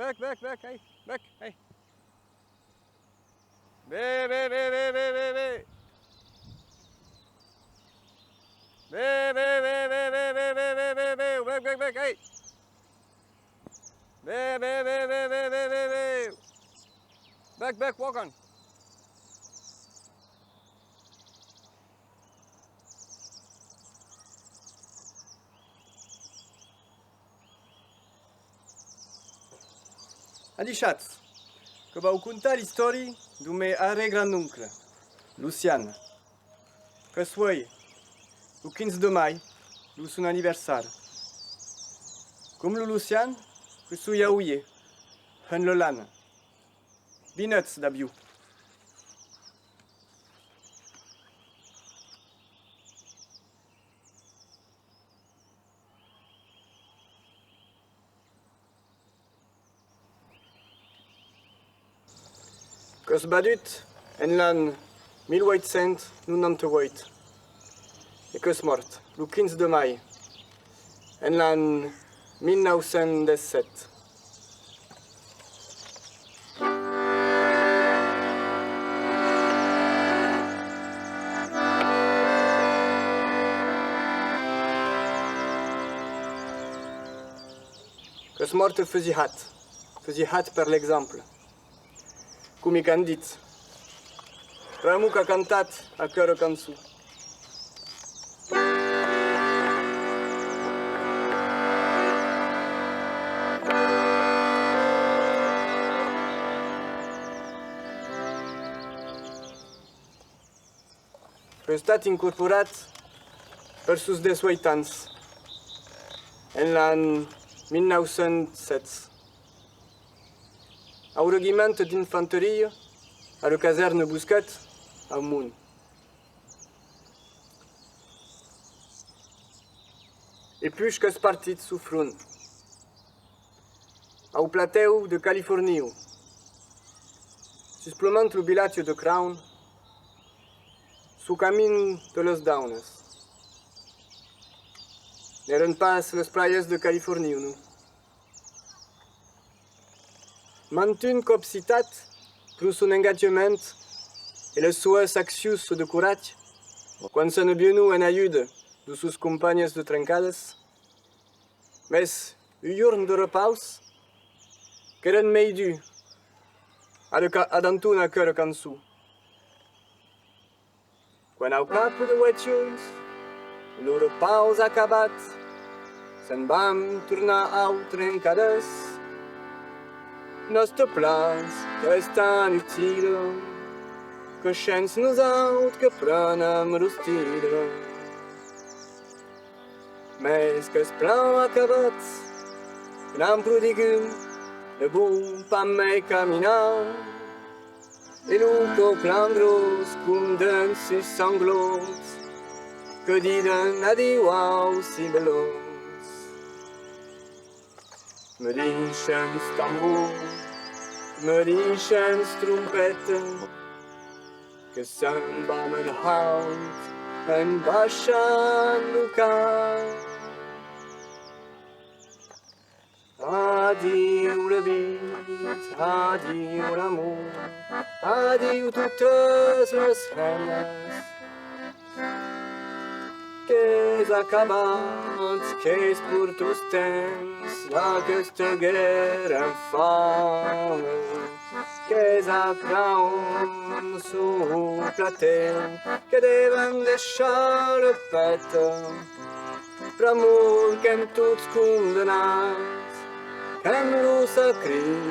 Back, hey, back, hey. Bé. Back, hey. Bé. Back, walk on. Adichat, que va contar l'histoire d'un meu are grand-oncle, Lucian, que soit le 15 de mai, son anniversaire. Comme le Lucian, que suis yaouye, en le lan, binuts d'abiou. Que se badut en l'an 1898 et que se mort le 15 de mai en l'an 1917. Que se mort faisait hâte par l'exemple. Cum i can dit, Ramu que ha cantat a cœur cançó. Que ha estat incorporat per sus desuaitants en l'any 1907. Au regiment d'infanteria a la caserne Busquet, a Munt. Et plus que ce partit souffrun. Au plateu de Californie, supplement le village de Craonne, sous camin de los Downes. N'eren pas les praies de Californie, nous. Mantun cop citat per son engagement et les sues accions de courage, quan se n'avionu en ajuda de sus companyes de trencades, mais un jorn de repaus, que eren mei du a d'antuna cœur cançó. Quan au cap de huetxons, lo repaus acabat, se'n vam tornar au trencades. Nostre plans que és tan utile, que sense nosaltres que prenem rostida. Més que el plan acabat, que n'hem prodigat, de bon pa mai caminar, i l'un plan gros com d'en sis sanglots, que diuen adiu aos i veloç. Me deixen tambor, me deixen trompeta, que se'n va en haut, en baixant el camp. Adiu la vida, adiu l'amor, adiu totes les feines, que és acabat, que és per tots temps, d'aquesta guerra infame, que és a Craonne su platel, que deven deixar la peta, per amor que hem tots condemnats, que hem los sacrificats.